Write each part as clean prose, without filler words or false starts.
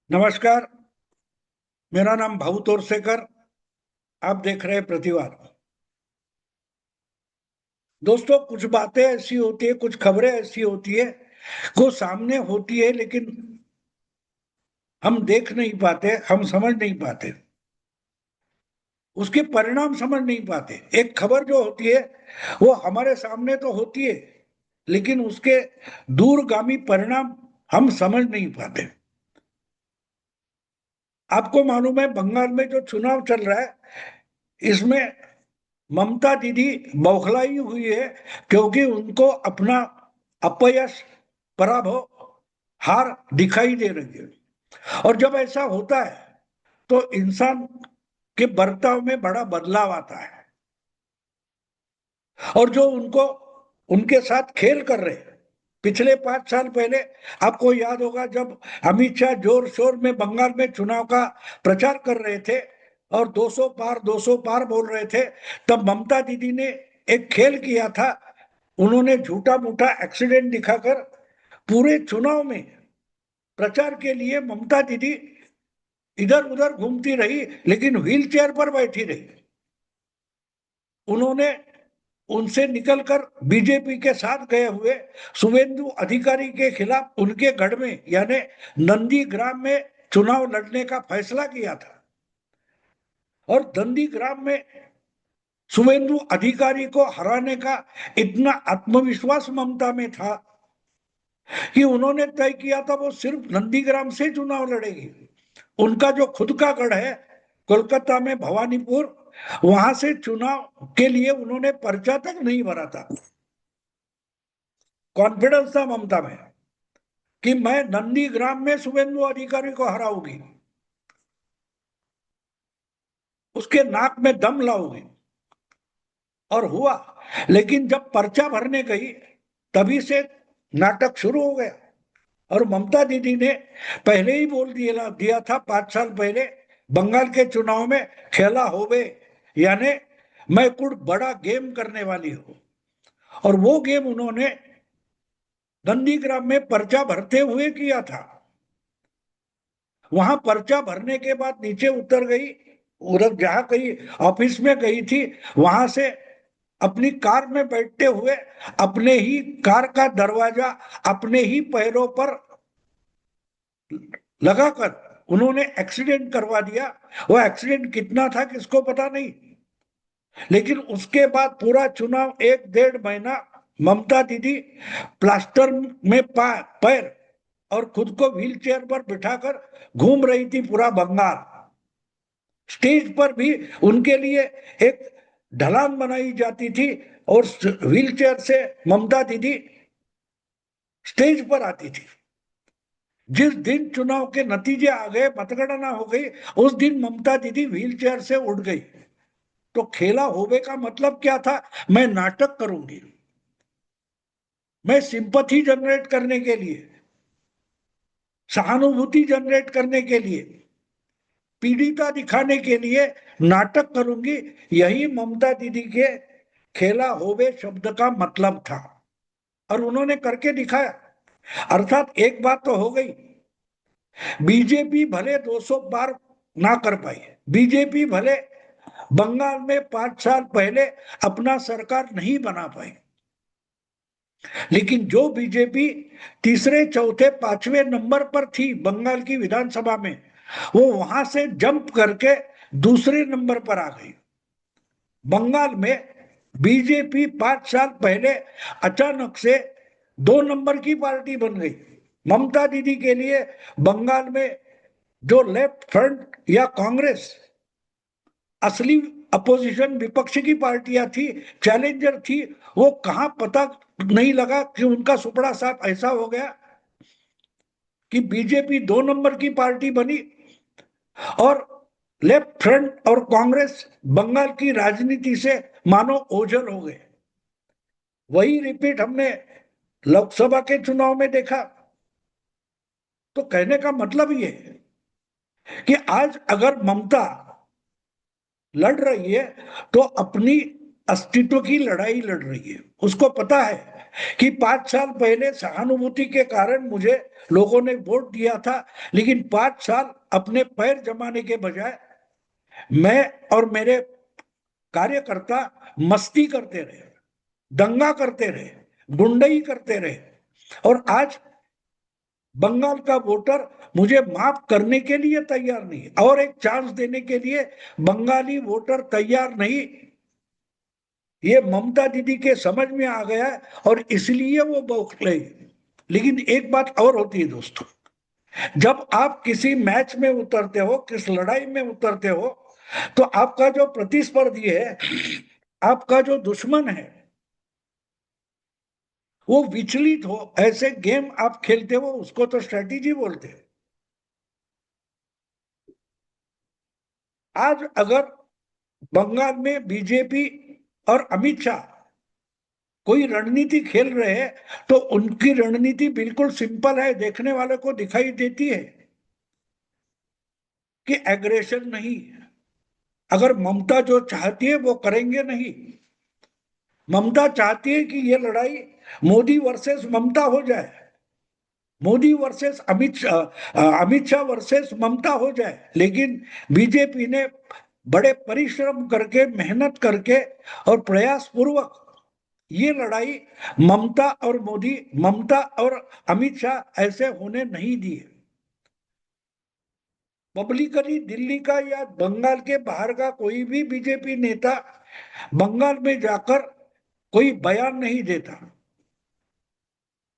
नमस्कार। मेरा नाम भाऊ तोरसेकर। आप देख रहे हैं प्रतिवाद। दोस्तों, कुछ बातें ऐसी होती है, कुछ खबरें ऐसी होती है वो सामने होती है, लेकिन हम देख नहीं पाते, हम समझ नहीं पाते, उसके परिणाम समझ नहीं पाते। एक खबर जो होती है वो हमारे सामने तो होती है, लेकिन उसके दूरगामी परिणाम हम समझ नहीं पाते। आपको मालूम है, बंगाल में जो चुनाव चल रहा है, इसमें ममता दीदी बौखलाई हुई है, क्योंकि उनको अपना अपयश, पराभव, हार दिखाई दे रही है। और जब ऐसा होता है तो इंसान के बर्ताव में बड़ा बदलाव आता है। और जो उनको उनके साथ खेल कर रहे हैं, पिछले 5 साल पहले आपको याद होगा, जब अमित शाह जोर शोर में बंगाल में चुनाव का प्रचार कर रहे थे और 200 पार 200 पार बोल रहे थे, तब ममता दीदी ने एक खेल किया था। उन्होंने झूठा मूठा एक्सीडेंट दिखाकर पूरे चुनाव में प्रचार के लिए ममता दीदी इधर उधर घूमती रही, लेकिन व्हील चेयर पर बैठी रही। उन्होंने उनसे निकलकर बीजेपी के साथ गए हुए शुभेंदु अधिकारी के खिलाफ उनके गढ़ में यानी नंदीग्राम में चुनाव लड़ने का फैसला किया था। और नंदीग्राम में शुभेंदु अधिकारी को हराने का इतना आत्मविश्वास ममता में था कि उन्होंने तय किया था वो सिर्फ नंदीग्राम से चुनाव लड़ेगी। उनका जो खुद का गढ़ है कोलकाता में भवानीपुर, वहां से चुनाव के लिए उन्होंने पर्चा तक नहीं भरा था। कॉन्फिडेंस था ममता में कि मैं नंदीग्राम में शुभेंदु अधिकारी को हराऊंगी, उसके नाक में दम लाऊंगी। और हुआ। लेकिन जब पर्चा भरने गई, तभी से नाटक शुरू हो गया। और ममता दीदी ने पहले ही बोल दिया था 5 साल पहले बंगाल के चुनाव में, खेला होवे, यानी मैं कुछ बड़ा गेम करने वाली हूं। और वो गेम उन्होंने नंदीग्राम में पर्चा भरते हुए किया था। वहां पर्चा भरने के बाद नीचे उतर गई, उधर जहां कहीं ऑफिस में गई थी, वहां से अपनी कार में बैठते हुए अपने ही कार का दरवाजा अपने ही पैरों पर लगाकर उन्होंने एक्सीडेंट करवा दिया। वो एक्सीडेंट कितना था किसको पता नहीं, लेकिन उसके बाद पूरा चुनाव 1 डेढ़ महीना ममता दीदी प्लास्टर में पैर और खुद को व्हील चेयर पर बिठाकर घूम रही थी पूरा बंगाल। स्टेज पर भी उनके लिए एक ढलान बनाई जाती थी और व्हील चेयर से ममता दीदी स्टेज पर आती थी। जिस दिन चुनाव के नतीजे आ गए, मतगणना हो गई, उस दिन ममता दीदी व्हील चेयर से उठ गई। तो खेला होवे का मतलब क्या था? मैं नाटक करूंगी, मैं सिंपथी जनरेट करने के लिए, सहानुभूति जनरेट करने के लिए, पीड़िता दिखाने के लिए नाटक करूंगी। यही ममता दीदी के खेला होवे शब्द का मतलब था। और उन्होंने करके दिखाया। अर्थात एक बात तो हो गई, बीजेपी भले 200 पार ना कर पाई, बीजेपी भले बंगाल में 5 साल पहले अपना सरकार नहीं बना पाई, लेकिन जो बीजेपी तीसरे चौथे पांचवें नंबर पर थी बंगाल की विधानसभा में, वो वहां से जंप करके दूसरे नंबर पर आ गई। बंगाल में बीजेपी 5 साल पहले अचानक से 2 नंबर की पार्टी बन गई। ममता दीदी के लिए बंगाल में जो लेफ्ट फ्रंट या कांग्रेस असली अपोजिशन विपक्ष की पार्टियां थी, चैलेंजर थी, वो कहां पता नहीं लगा कि उनका सुपड़ा साफ ऐसा हो गया कि बीजेपी 2 नंबर की पार्टी बनी और लेफ्ट फ्रंट और कांग्रेस बंगाल की राजनीति से मानो ओझल हो गए। वही रिपीट हमने लोकसभा के चुनाव में देखा। तो कहने का मतलब ये है कि आज अगर ममता लड़ रही है तो अपनी अस्तित्व की लड़ाई लड़ रही है। उसको पता है कि 5 साल पहले सहानुभूति के कारण मुझे लोगों ने वोट दिया था, लेकिन 5 साल अपने पैर जमाने के बजाय मैं और मेरे कार्यकर्ता मस्ती करते रहे, दंगा करते रहे, गुंडई करते रहे, और आज बंगाल का वोटर मुझे माफ करने के लिए तैयार नहीं, और एक चांस देने के लिए बंगाली वोटर तैयार नहीं। ये ममता दीदी के समझ में आ गया है और इसलिए वो बौखले। लेकिन एक बात और होती है दोस्तों, जब आप किसी मैच में उतरते हो, किस लड़ाई में उतरते हो, तो आपका जो प्रतिस्पर्धी है, आपका जो दुश्मन है, वो विचलित हो, ऐसे गेम आप खेलते हो, उसको तो स्ट्रेटेजी बोलते हैं। आज अगर बंगाल में बीजेपी और अमित शाह कोई रणनीति खेल रहे हैं, तो उनकी रणनीति बिल्कुल सिंपल है, देखने वाले को दिखाई देती है कि एग्रेशन नहीं। अगर ममता जो चाहती है वो करेंगे नहीं। ममता चाहती है कि ये लड़ाई मोदी वर्सेस ममता हो जाए, मोदी वर्सेस अमित शाह वर्सेस ममता हो जाए, लेकिन बीजेपी ने बड़े परिश्रम करके, मेहनत करके और प्रयास पूर्वक ये लड़ाई ममता और मोदी, ममता और अमित शाह ऐसे होने नहीं दिए। पब्लिकली दिल्ली का या बंगाल के बाहर का कोई भी बीजेपी नेता बंगाल में जाकर कोई बयान नहीं देता।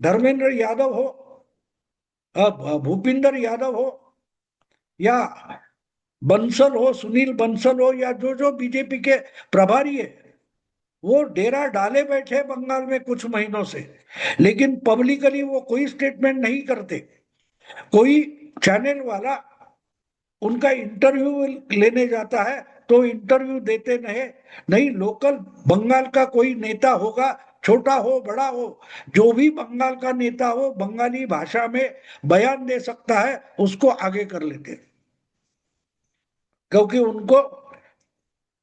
धर्मेंद्र यादव हो, भूपिंदर यादव हो, या बंसल हो, सुनील बंसल हो, या जो जो बीजेपी के प्रभारी है, वो डेरा डाले बैठे बंगाल में कुछ महीनों से, लेकिन पब्लिकली वो कोई स्टेटमेंट नहीं करते। कोई चैनल वाला उनका इंटरव्यू लेने जाता है तो इंटरव्यू देते नहीं। नहीं, लोकल बंगाल का कोई नेता होगा, छोटा हो बड़ा हो, जो भी बंगाल का नेता हो, बंगाली भाषा में बयान दे सकता है, उसको आगे कर लेते, क्योंकि उनको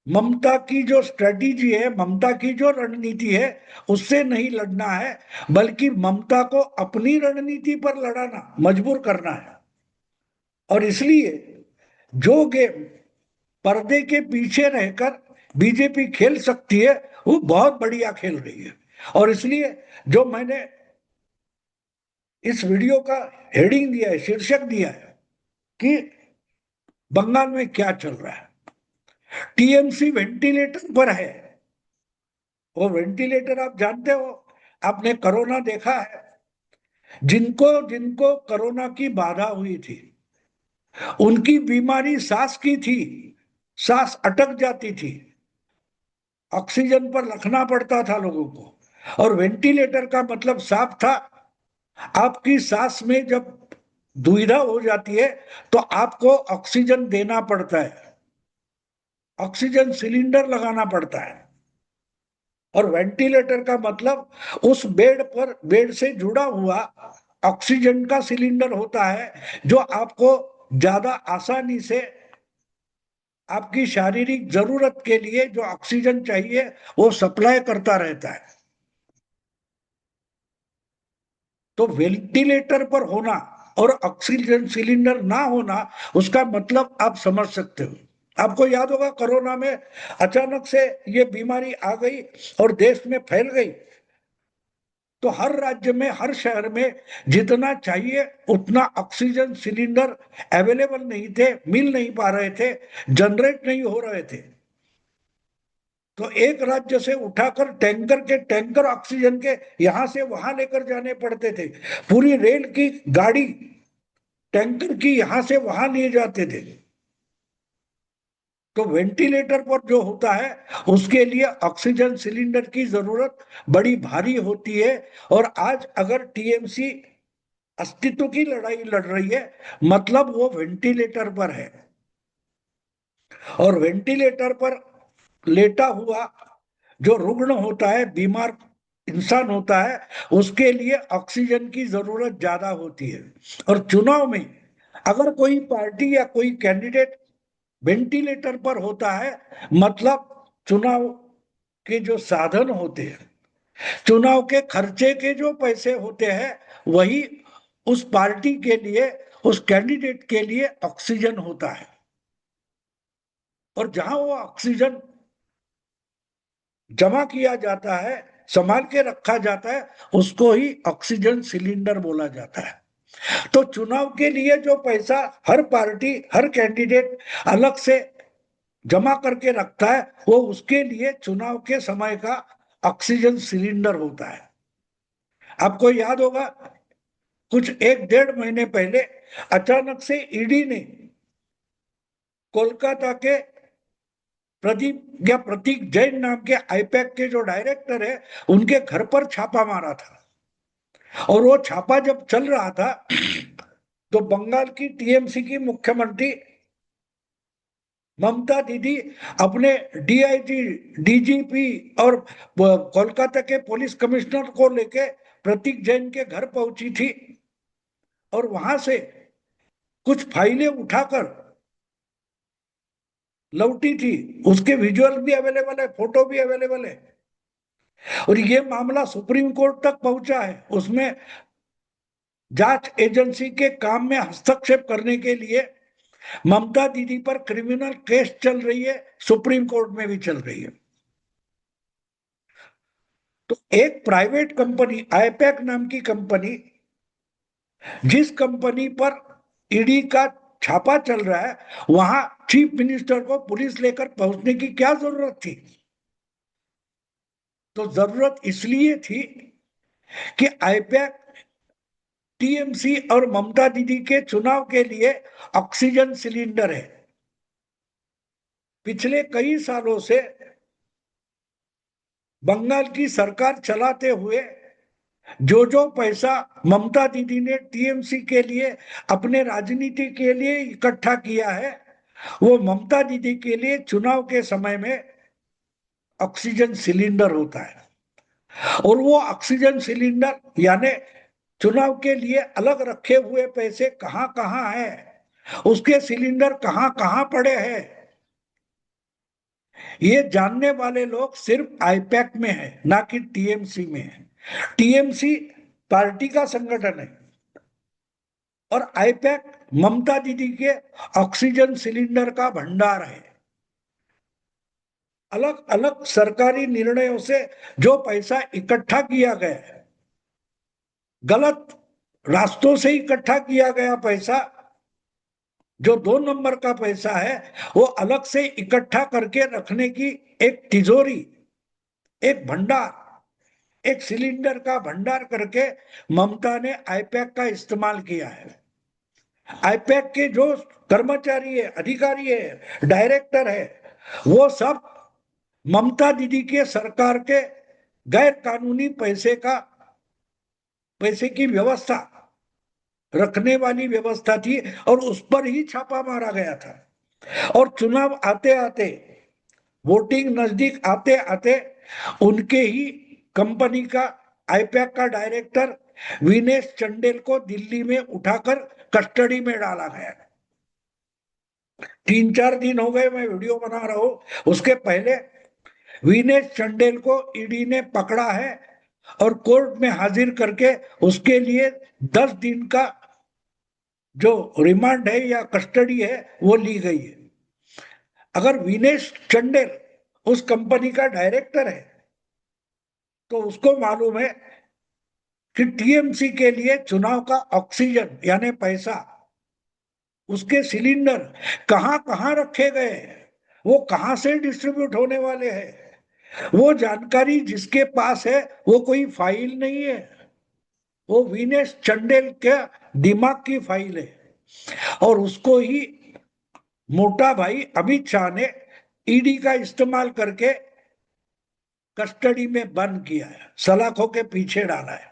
ममता की जो स्ट्रेटेजी है, ममता की जो रणनीति है, उससे नहीं लड़ना है, बल्कि ममता को अपनी रणनीति पर लड़ाना, मजबूर करना है। और इसलिए जो गेम पर्दे के पीछे रहकर बीजेपी खेल सकती है, वो बहुत बढ़िया खेल रही है। और इसलिए जो मैंने इस वीडियो का हेडिंग दिया है, शीर्षक दिया है कि बंगाल में क्या चल रहा है, टीएमसी वेंटिलेटर पर है। वो वेंटिलेटर आप जानते हो, आपने कोरोना देखा है, जिनको जिनको कोरोना की बाधा हुई थी, उनकी बीमारी सांस की थी, सांस अटक जाती थी, ऑक्सीजन पर रखना पड़ता था लोगों को। और वेंटिलेटर का मतलब साफ था, आपकी सांस में जब दुविधा हो जाती है तो आपको ऑक्सीजन देना पड़ता है, ऑक्सीजन सिलेंडर लगाना पड़ता है। और वेंटिलेटर का मतलब उस बेड पर, बेड से जुड़ा हुआ ऑक्सीजन का सिलेंडर होता है, जो आपको ज्यादा आसानी से आपकी शारीरिक जरूरत के लिए जो ऑक्सीजन चाहिए वो सप्लाई करता रहता है। तो वेंटिलेटर पर होना और ऑक्सीजन सिलेंडर ना होना, उसका मतलब आप समझ सकते हो। आपको याद होगा कोरोना में अचानक से ये बीमारी आ गई और देश में फैल गई, तो हर राज्य में, हर शहर में जितना चाहिए उतना ऑक्सीजन सिलेंडर अवेलेबल नहीं थे, मिल नहीं पा रहे थे, जनरेट नहीं हो रहे थे। तो एक राज्य से उठाकर टैंकर के टैंकर ऑक्सीजन के यहां से वहां लेकर जाने पड़ते थे। पूरी रेल की गाड़ी टैंकर की यहां से वहां लिए जाते थे। तो वेंटिलेटर पर जो होता है उसके लिए ऑक्सीजन सिलेंडर की जरूरत बड़ी भारी होती है। और आज अगर टीएमसी अस्तित्व की लड़ाई लड़ रही है, मतलब वो वेंटिलेटर पर है। और वेंटिलेटर पर लेटा हुआ जो रुग्ण होता है, बीमार इंसान होता है, उसके लिए ऑक्सीजन की जरूरत ज्यादा होती है। और चुनाव में अगर कोई पार्टी या कोई कैंडिडेट वेंटिलेटर पर होता है, मतलब चुनाव के जो साधन होते हैं, चुनाव के खर्चे के जो पैसे होते हैं वही उस पार्टी के लिए, उस कैंडिडेट के लिए ऑक्सीजन होता है। और जहां वो ऑक्सीजन जमा किया जाता है, संभाल के रखा जाता है, उसको ही ऑक्सीजन सिलेंडर बोला जाता है। तो चुनाव के लिए जो पैसा हर पार्टी, हर कैंडिडेट अलग से जमा करके रखता है, वो उसके लिए चुनाव के समय का ऑक्सीजन सिलेंडर होता है। आपको याद होगा कुछ 1-1.5 महीने पहले अचानक से ईडी ने कोलकाता के प्रदीप या प्रतीक जैन नाम के आईपैक के जो डायरेक्टर है, उनके घर पर छापा मारा था। और वो छापा जब चल रहा था तो बंगाल की टीएमसी की मुख्यमंत्री ममता दीदी अपने डीआईजी, डीजीपी और कोलकाता के पुलिस कमिश्नर को लेके प्रतीक जैन के घर पहुंची थी और वहां से कुछ फाइलें उठाकर लौटी थी। उसके विजुअल भी अवेलेबल है, फोटो भी अवेलेबल है। और ये मामला सुप्रीम कोर्ट तक पहुंचा है। उसमें जांच एजेंसी के काम में हस्तक्षेप करने के लिए ममता दीदी पर क्रिमिनल केस चल रही है, सुप्रीम कोर्ट में भी चल रही है। तो एक प्राइवेट कंपनी आईपैक नाम की कंपनी, जिस कंपनी पर ईडी का छापा चल रहा है, वहां चीफ मिनिस्टर को पुलिस लेकर पहुंचने की क्या जरूरत थी? तो जरूरत इसलिए थी कि आईपैक टीएमसी और ममता दीदी के चुनाव के लिए ऑक्सीजन सिलेंडर है। पिछले कई सालों से बंगाल की सरकार चलाते हुए जो पैसा ममता दीदी ने टीएमसी के लिए, अपने राजनीति के लिए इकट्ठा किया है, वो ममता दीदी के लिए चुनाव के समय में ऑक्सीजन सिलेंडर होता है। और वो ऑक्सीजन सिलेंडर यानी चुनाव के लिए अलग रखे हुए पैसे कहां कहां है, उसके सिलेंडर कहां कहां पड़े हैं, ये जानने वाले लोग सिर्फ आईपैक में है, ना कि टीएमसी में है। टीएमसी पार्टी का संगठन है और आईपैक ममता दीदी के ऑक्सीजन सिलेंडर का भंडार है। अलग अलग सरकारी निर्णयों से जो पैसा इकट्ठा किया गया है, गलत रास्तों से इकट्ठा किया गया पैसा, जो 2 नंबर का पैसा है, वो अलग से इकट्ठा करके रखने की एक तिजोरी, एक भंडार, एक सिलेंडर का भंडार करके ममता ने आईपैक का इस्तेमाल किया है। आईपैक के जो कर्मचारी है, अधिकारी है, डायरेक्टर है, वो सब ममता दीदी के सरकार के गैर कानूनी पैसे की व्यवस्था रखने वाली व्यवस्था थी और उस पर ही छापा मारा गया था। और चुनाव आते आते, वोटिंग नजदीक आते आते, उनके ही कंपनी का, आईपैक का डायरेक्टर विनेश चंडेल को दिल्ली में उठाकर कस्टडी में डाला गया। 3-4 दिन हो गए मैं वीडियो बना रहा हूं, उसके पहले विनेश चंडेल को ईडी ने पकड़ा है और कोर्ट में हाजिर करके उसके लिए 10 दिन का जो रिमांड है या कस्टडी है वो ली गई है। अगर विनेश चंडेल उस कंपनी का डायरेक्टर है तो उसको मालूम है कि टीएमसी के लिए चुनाव का ऑक्सीजन यानी पैसा, उसके सिलेंडर कहां कहां रखे गए, वो कहां से डिस्ट्रीब्यूट होने वाले हैं, वो जानकारी जिसके पास है वो कोई फाइल नहीं है, वो विनेश चंडेल के दिमाग की फाइल है। और उसको ही मोटा भाई अमित शाह ने ईडी का इस्तेमाल करके कस्टडी में बंद किया है, सलाखों के पीछे डाला है।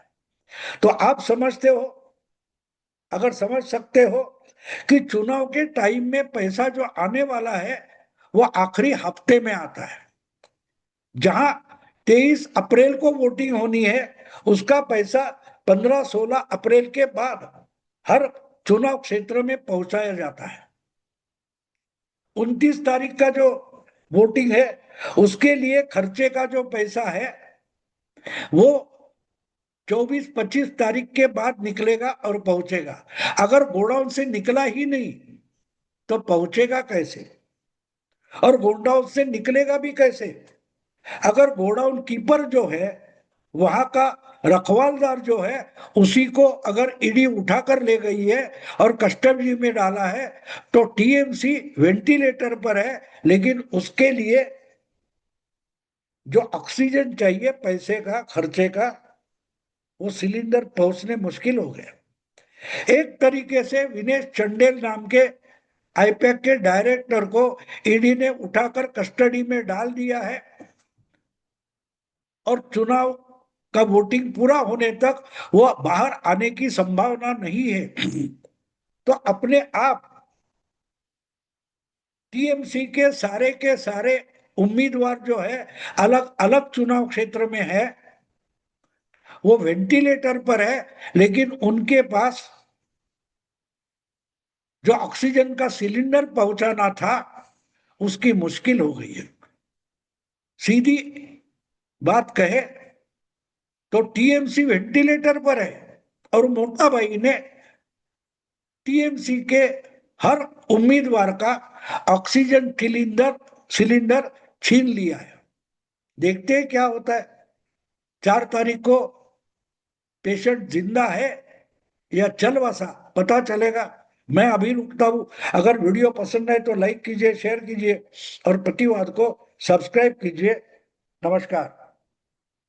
तो आप समझते हो, अगर समझ सकते हो कि चुनाव के टाइम में पैसा जो आने वाला है वो आखिरी हफ्ते में आता है, जहां 23 अप्रैल को वोटिंग होनी है, उसका पैसा 15-16 अप्रैल के बाद हर चुनाव क्षेत्र में पहुंचाया जाता है। 29 तारीख का जो वोटिंग है उसके लिए खर्चे का जो पैसा है वो 24-25 तारीख के बाद निकलेगा और पहुंचेगा। अगर गोडाउन से निकला ही नहीं तो पहुंचेगा कैसे, और गोडाउन से निकलेगा भी कैसे? अगर गोडाउन कीपर जो है, वहां का रखवालदार जो है, उसी को अगर ईडी उठाकर ले गई है और कस्टडी में डाला है, तो टीएमसी वेंटिलेटर पर है, लेकिन उसके लिए जो ऑक्सीजन चाहिए पैसे का, खर्चे का, वो सिलेंडर पहुंचने मुश्किल हो गया। एक तरीके से विनेश चंडेल नाम के आईपैक के डायरेक्टर को ईडी ने उठाकर कस्टडी में डाल दिया है, और चुनाव का वोटिंग पूरा होने तक वो बाहर आने की संभावना नहीं है। तो अपने आप टीएमसी के सारे उम्मीदवार जो है, अलग अलग चुनाव क्षेत्र में है, वो वेंटिलेटर पर है, लेकिन उनके पास जो ऑक्सीजन का सिलेंडर पहुंचाना था उसकी मुश्किल हो गई है। सीधी बात कहे तो टीएमसी वेंटिलेटर पर है, और मोटा भाई ने टीएमसी के हर उम्मीदवार का ऑक्सीजन सिलेंडर सिलेंडर छीन लिया है। देखते हैं क्या होता है। 4 तारीख को पेशेंट जिंदा है या चल बसा, पता चलेगा। मैं अभी रुकता हूं। अगर वीडियो पसंद है तो लाइक कीजिए, शेयर कीजिए और प्रतिवाद को सब्सक्राइब कीजिए। नमस्कार।